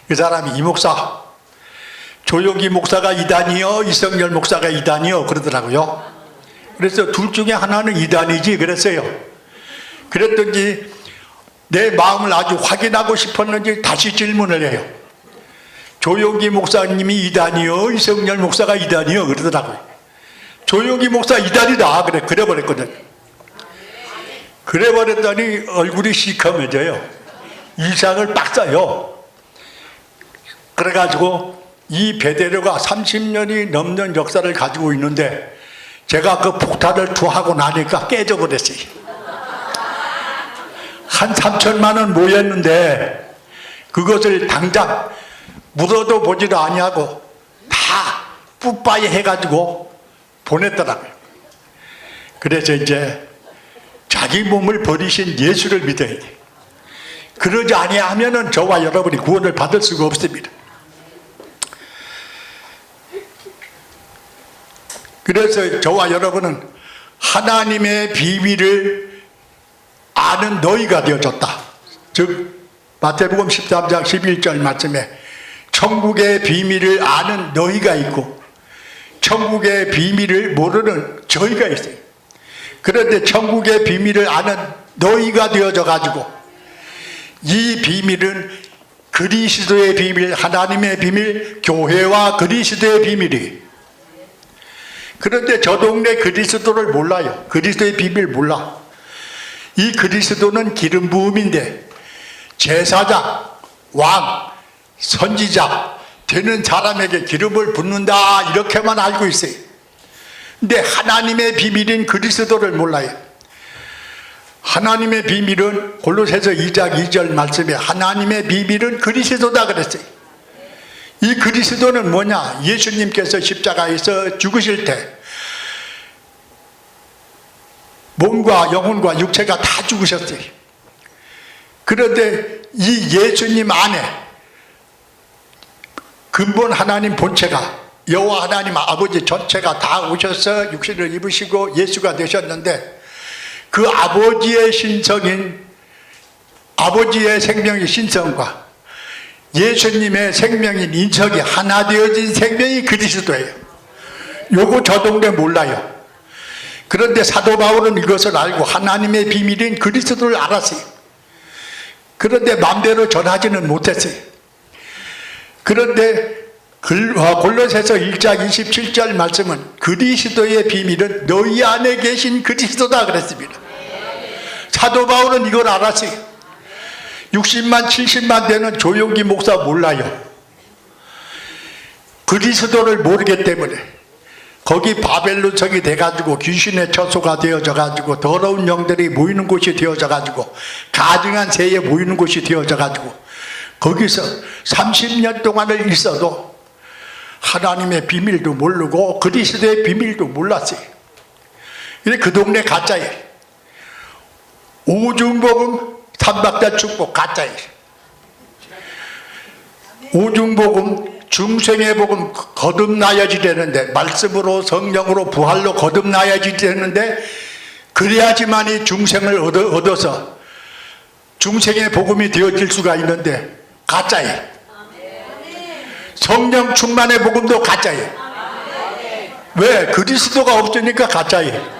그 사람이 이 목사, 조용기 목사가 이단이요, 이성열 목사가 이단이요 그러더라고요. 그래서 둘 중에 하나는 이단이지 그랬어요. 그랬더니 내 마음을 아주 확인하고 싶었는지 다시 질문을 해요. 조용기 목사님이 이단이요, 이성열 목사가 이단이요 그러더라고요. 조용기 목사 이단이다 그래 버렸거든. 그래 버렸더니 얼굴이 시커매져요. 이상을 빡 써요. 그래가지고 이 베데르가 30년이 넘는 역사를 가지고 있는데 제가 그 폭탄을 투하고 나니까 깨져버렸어요. 한 3천만 원 모였는데 그것을 당장 묻어도 보지도 아니하고 다 뿌빠이 해가지고 보냈더라고요. 그래서 이제 자기 몸을 버리신 예수를 믿어야 돼. 그러지 아니하면은 저와 여러분이 구원을 받을 수가 없습니다. 그래서 저와 여러분은 하나님의 비밀을 아는 너희가 되어졌다. 즉 마태복음 13장 11절 말씀에 천국의 비밀을 아는 너희가 있고 천국의 비밀을 모르는 저희가 있어요. 그런데 천국의 비밀을 아는 너희가 되어져 가지고 이 비밀은 그리스도의 비밀, 하나님의 비밀, 교회와 그리스도의 비밀이. 그런데 저 동네 그리스도를 몰라요. 그리스도의 비밀 몰라. 이 그리스도는 기름 부음인데 제사장, 왕, 선지자 되는 사람에게 기름을 붓는다 이렇게만 알고 있어요. 근데 하나님의 비밀인 그리스도를 몰라요. 하나님의 비밀은 골로새서 2장 2절 말씀에 하나님의 비밀은 그리스도다 그랬어요. 이 그리스도는 뭐냐? 예수님께서 십자가에서 죽으실 때 몸과 영혼과 육체가 다 죽으셨어요. 그런데 이 예수님 안에 근본 하나님 본체가 여호와 하나님 아버지 전체가 다 오셔서 육신을 입으시고 예수가 되셨는데 그 아버지의 신성인 아버지의 생명의 신성과 예수님의 생명인 인성이 하나 되어진 생명이 그리스도예요. 요거 저 동네 몰라요. 그런데 사도 바울은 이것을 알고 하나님의 비밀인 그리스도를 알았어요. 그런데 마음대로 전하지는 못했어요. 그런데 골로새서 1장 27절 말씀은 그리스도의 비밀은 너희 안에 계신 그리스도다 그랬습니다. 사도 바울은 이걸 알았어요. 60만 70만 되는 조용기 목사 몰라요. 그리스도를 모르기 때문에 거기 바벨론 성이 돼가지고 귀신의 처소가 되어져 가지고 더러운 영들이 모이는 곳이 되어져 가지고 가증한 새에 모이는 곳이 되어져 가지고 거기서 30년 동안을 있어도 하나님의 비밀도 모르고 그리스도의 비밀도 몰랐어요. 근데 그 동네 가짜예요. 오중복음 삼박자 축복 가짜예요. 오중복음 중생의 복음 거듭나야지 되는데 말씀으로 성령으로 부활로 거듭나야지 되는데 그래야지만이 중생을 얻어서 중생의 복음이 되어질 수가 있는데 가짜예요. 성령 충만의 복음도 가짜예요. 왜? 그리스도가 없으니까 가짜예요.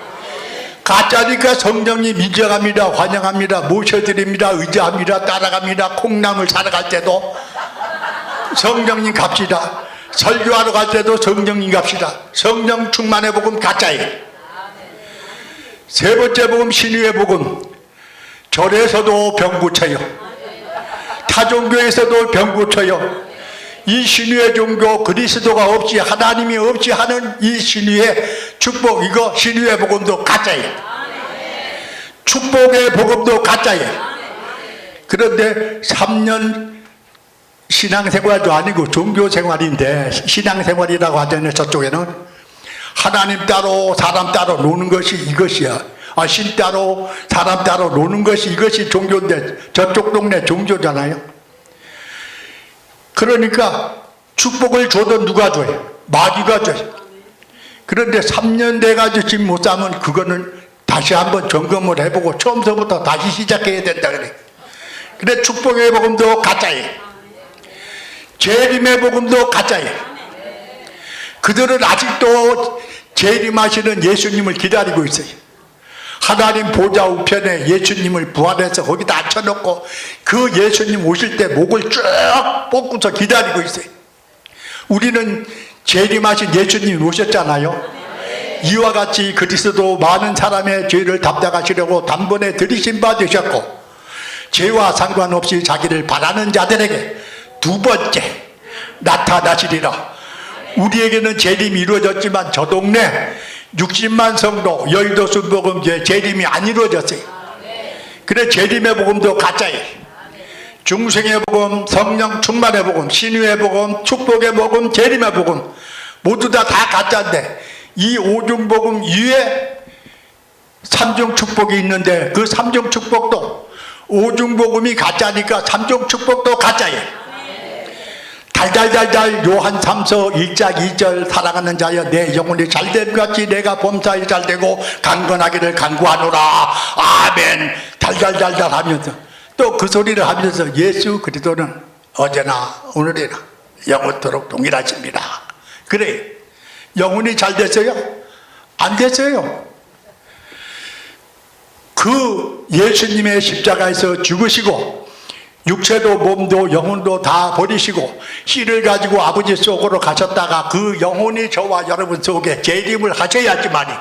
가짜니까 성령님 인정합니다, 환영합니다, 모셔드립니다, 의지합니다, 따라갑니다. 콩나물 사러 갈 때도 성령님 갑시다. 설교하러 갈 때도 성령님 갑시다. 성령 충만의 복음 가짜예요. 세 번째 복음 신유의 복음. 절에서도 병 고쳐요. 타종교에서도 병 고쳐요. 이 신유의 종교 그리스도가 없이 하나님이 없이 하는 이 신유의 축복 이거 신유의 복음도 가짜예요. 축복의 복음도 가짜예요. 그런데 3년 신앙생활도 아니고 종교생활인데, 신앙생활이라고 하잖아요. 저쪽에는 하나님 따로 사람 따로 노는 것이 이것이야. 신 따로 사람 따로 노는 것이 이것이 종교인데, 저쪽 동네 종교잖아요. 그러니까 축복을 줘도 누가 줘요? 마귀가 줘요. 그런데 3년 돼가지고 지금 못 사면 그거는 다시 한번 점검을 해보고 처음서부터 다시 시작해야 된다 그래. 그래, 축복의 복음도 가짜예요. 재림의 복음도 가짜예요. 그들은 아직도 재림하시는 예수님을 기다리고 있어요. 하나님 보좌 우편에 예수님을 부활해서 거기다 앉혀놓고 그 예수님 오실 때 목을 쭉 뻗고서 기다리고 있어요. 우리는 재림하신 예수님이 오셨잖아요. 이와 같이 그리스도 많은 사람의 죄를 담당하시려고 단번에 들이신 바 되셨고, 죄와 상관없이 자기를 바라는 자들에게 두 번째 나타나시리라. 우리에게는 재림이 이루어졌지만 저 동네 60만 성도 여의도 순복음교회 재림이 안 이루어졌어요. 그래, 재림의 복음도 가짜예요. 중생의 복음, 성령 충만의 복음, 신유의 복음, 축복의 복음, 재림의 복음 모두 다 가짜인데, 이 오중복음 위에 삼중 축복이 있는데 그 삼중 축복도 오중복음이 가짜니까 삼중 축복도 가짜예요. 달달달달 요한 3서 1장 2절 사랑하는 자여 내 영혼이 잘됨 같이 내가 범사에 잘되고 강건하기를 간구하노라. 아멘. 달달달달 하면서 또 그 소리를 하면서 예수 그리스도는 어제나 오늘이나 영원토록 동일하십니다. 그래, 영혼이 잘 됐어요? 안 됐어요. 그 예수님의 십자가에서 죽으시고 육체도 몸도 영혼도 다 버리시고 씨를 가지고 아버지 속으로 가셨다가 그 영혼이 저와 여러분 속에 재림을 하셔야지만이,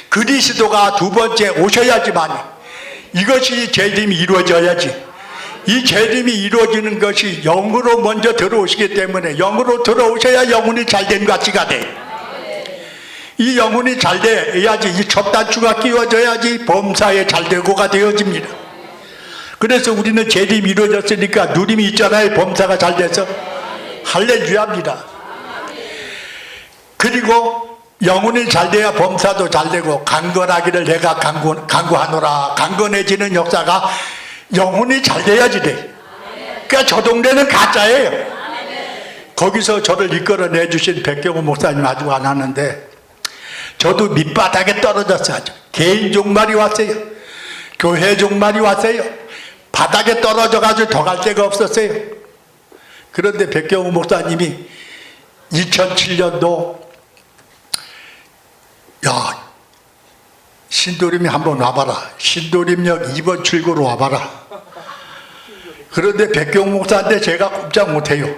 그리스도가 두 번째 오셔야지만이 이것이 재림이 이루어져야지. 이 재림이 이루어지는 것이 영으로 먼저 들어오시기 때문에 영으로 들어오셔야 영혼이 잘된 가치가 돼. 이 영혼이 잘 돼야지, 이 첫 단추가 끼워져야지 범사에 잘되고가 되어집니다. 그래서 우리는 재림이 이루어졌으니까 누림이 있잖아요. 범사가 잘 돼서 할렐루야입니다. 그리고 영혼이 잘 돼야 범사도 잘 되고 강건하기를 내가 간구하노라. 강건해지는 역사가 영혼이 잘 돼야지 돼. 그러니까 저 동네는 가짜예요. 거기서 저를 이끌어내 주신 백경호 목사님 아주 안 하는데, 저도 밑바닥에 떨어졌어요. 아주 개인 종말이 왔어요. 교회 종말이 왔어요. 바닥에 떨어져가지고 더 갈 데가 없었어요. 그런데 백경호 목사님이 2007년도 야, 신도림에 한번 와봐라. 신도림역 2번 출구로 와봐라. 그런데 백경호 목사한테 제가 꼼짝 못해요.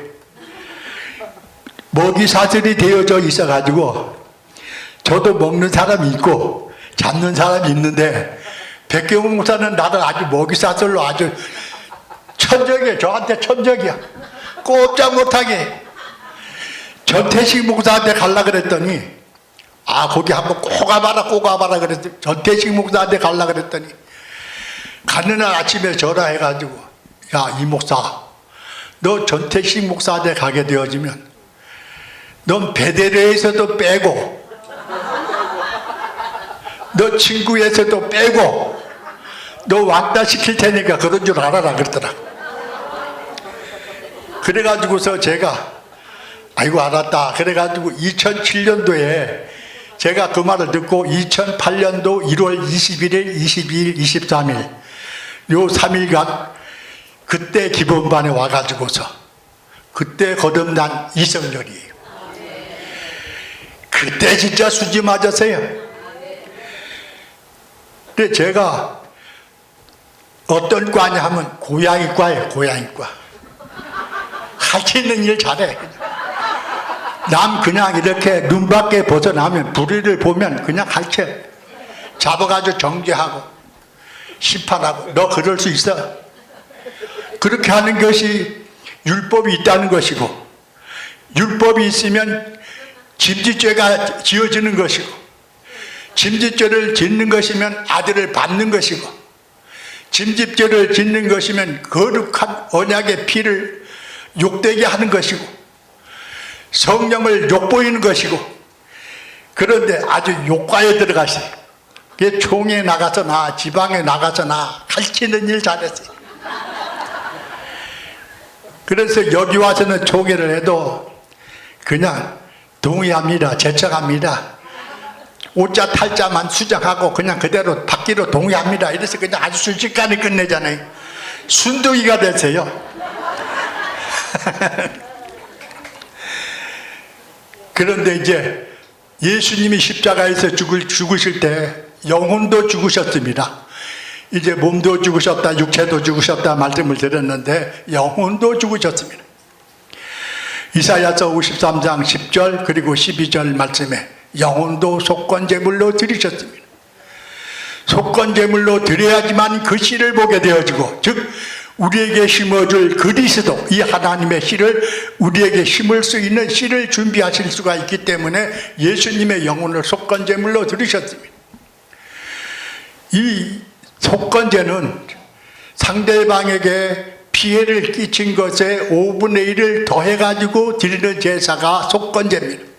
먹이 사슬이 되어져 있어가지고 저도 먹는 사람이 있고 잡는 사람이 있는데, 백경호 목사는 나를 아주 먹이 사슬로 아주 천적이에요. 저한테 천적이야. 꼼짝 못하게. 전태식 목사한테 갈라 그랬더니, 거기 한번 꼭 가봐라 그랬더니, 전태식 목사한테 갈라 그랬더니 가는 날 아침에 전화해가지고, 야, 이 목사, 너 전태식 목사한테 가게 되어지면 넌 베데레에서도 빼고 너 친구에서도 빼고 너 왕따 시킬 테니까 그런 줄 알아라 그러더라. 그래가지고서 제가 아이고 알았다. 그래가지고 2007년도에 제가 그 말을 듣고 2008년도 1월 21일, 22일, 23일 요 3일간 그때 기본반에 와가지고서 그때 거듭난 이성렬이에요. 그때 진짜 수지 맞았어요. 근데 제가 어떤 과냐 하면 고양이과예요. 고양이과. 할 수 있는 일 잘해. 남 그냥 이렇게 눈 밖에 벗어나면 불의를 보면 그냥 할채 잡아가지고 정죄하고 심판하고, 너 그럴 수 있어. 그렇게 하는 것이 율법이 있다는 것이고, 율법이 있으면 짐짓죄가 지어지는 것이고, 짐짓죄를 짓는 것이면 아들을 받는 것이고, 짐집죄를 짓는 것이면 거룩한 언약의 피를 욕되게 하는 것이고 성령을 욕보이는 것이고, 그런데 아주 욕과에 들어가세요. 그게 총에 나가서나 지방에 나가서나 가르치는 일 잘했어요. 그래서 여기 와서는 총회를 해도 그냥 동의합니다, 제청합니다, 오자 탈자만 수정하고 그냥 그대로 받기로 동의합니다, 이래서 그냥 아주 순식간에 끝내잖아요. 순둥이가 되세요. 그런데 이제 예수님이 십자가에서 죽으실 때 영혼도 죽으셨습니다. 이제 몸도 죽으셨다, 육체도 죽으셨다 말씀을 드렸는데 영혼도 죽으셨습니다. 이사야서 53장 10절 그리고 12절 말씀에 영혼도 속건제물로 드리셨습니다. 속건제물로 드려야지만 그 씨를 보게 되어지고, 즉 우리에게 심어줄 그리스도, 이 하나님의 씨를, 우리에게 심을 수 있는 씨를 준비하실 수가 있기 때문에 예수님의 영혼을 속건제물로 드리셨습니다. 이 속건제는 상대방에게 피해를 끼친 것에 5분의 1을 더해가지고 드리는 제사가 속건제입니다.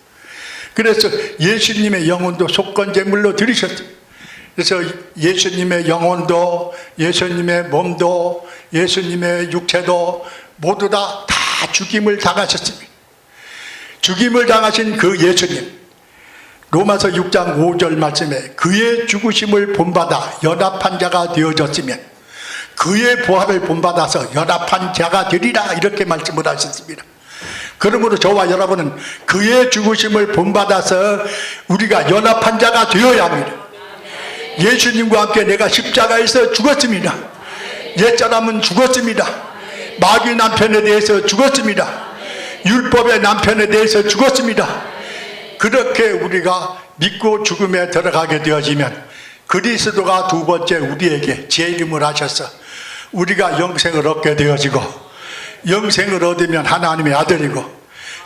그래서 예수님의 영혼도 속건제물로 드리셨습니다. 그래서 예수님의 영혼도, 예수님의 몸도, 예수님의 육체도 모두 다 죽임을 당하셨습니다. 죽임을 당하신 그 예수님, 로마서 6장 5절 말씀에 그의 죽으심을 본받아 연합한 자가 되어졌으면 그의 부활을 본받아서 연합한 자가 되리라, 이렇게 말씀을 하셨습니다. 그러므로 저와 여러분은 그의 죽으심을 본받아서 우리가 연합한 자가 되어야 합니다. 예수님과 함께 내가 십자가에서 죽었습니다. 옛사람은 죽었습니다. 마귀 남편에 대해서 죽었습니다. 율법의 남편에 대해서 죽었습니다. 그렇게 우리가 믿고 죽음에 들어가게 되어지면 그리스도가 두 번째 우리에게 재림을 하셔서 우리가 영생을 얻게 되어지고, 영생을 얻으면 하나님의 아들이고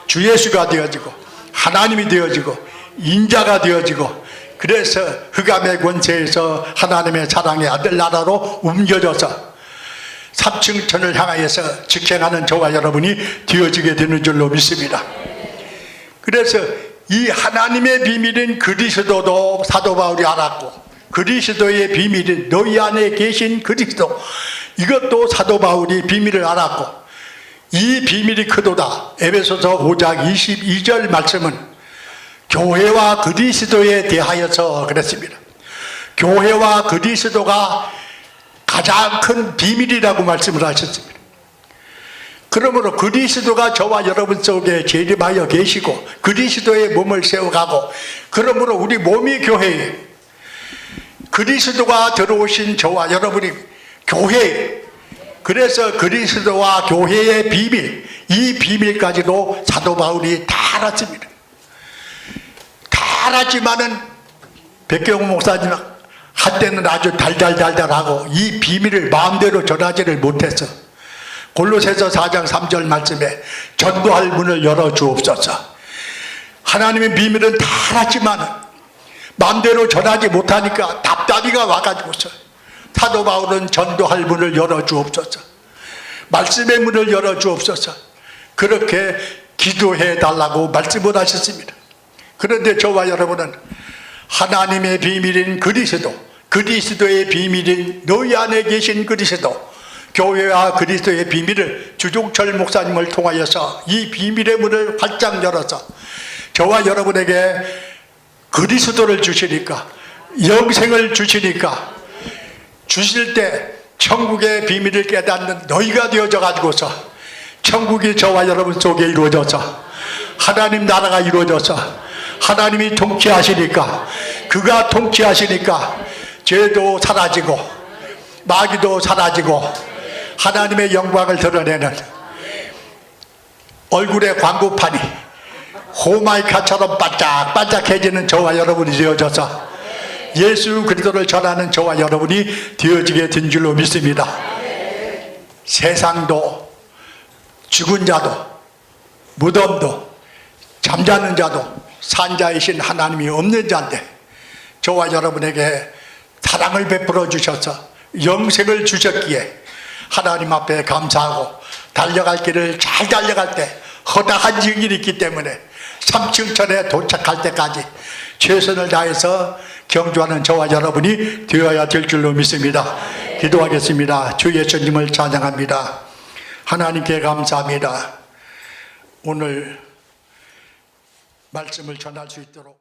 주 예수가 되어지고 하나님이 되어지고 인자가 되어지고, 그래서 흑암의 권세에서 하나님의 사랑의 아들 나라로 옮겨져서 삼층천을 향하여서 직행하는 저와 여러분이 되어지게 되는 줄로 믿습니다. 그래서 이 하나님의 비밀인 그리스도도 사도 바울이 알았고, 그리스도의 비밀인 너희 안에 계신 그리스도, 이것도 사도 바울이 비밀을 알았고, 이 비밀이 크도다. 에베소서 5장 22절 말씀은 교회와 그리스도에 대하여서 그랬습니다. 교회와 그리스도가 가장 큰 비밀이라고 말씀을 하셨습니다. 그러므로 그리스도가 저와 여러분 속에 재림하여 계시고 그리스도의 몸을 세워가고, 그러므로 우리 몸이 교회예요. 그리스도가 들어오신 저와 여러분이 교회예요. 그래서 그리스도와 교회의 비밀, 이 비밀까지도 사도 바울이 다 알았습니다. 다 알았지만은 백경호 목사님 한때는 아주 달달달달하고 이 비밀을 마음대로 전하지를 못했어. 골로새서 4장 3절 말씀에 전도할 문을 열어주옵소서. 하나님의 비밀은 다 알았지만 마음대로 전하지 못하니까 답답이가 와가지고서 사도 바울은 전도할 문을 열어주옵소서, 말씀의 문을 열어주옵소서, 그렇게 기도해 달라고 말씀을 하셨습니다. 그런데 저와 여러분은 하나님의 비밀인 그리스도, 그리스도의 비밀인 너희 안에 계신 그리스도, 교회와 그리스도의 비밀을 주종철 목사님을 통하여서 이 비밀의 문을 활짝 열어서 저와 여러분에게 그리스도를 주시니까, 영생을 주시니까, 주실 때 천국의 비밀을 깨닫는 너희가 되어져 가지고서 천국이 저와 여러분 속에 이루어져서 하나님 나라가 이루어져서 하나님이 통치하시니까, 그가 통치하시니까 죄도 사라지고 마귀도 사라지고 하나님의 영광을 드러내는 얼굴의 광고판이 호마이카처럼 반짝반짝해지는 저와 여러분이 되어져서 예수 그리스도를 전하는 저와 여러분이 되어지게 된 줄로 믿습니다. 세상도 죽은 자도 무덤도 잠자는 자도 산자이신 하나님이 없는 자인데 저와 여러분에게 사랑을 베풀어 주셔서 영생을 주셨기에 하나님 앞에 감사하고 달려갈 길을 잘 달려갈 때 허다한 증인이 있기 때문에 3층 전에 도착할 때까지 최선을 다해서 경주하는 저와 여러분이 되어야 될 줄로 믿습니다. 기도하겠습니다. 주 예수님을 찬양합니다. 하나님께 감사합니다. 오늘 말씀을 전할 수 있도록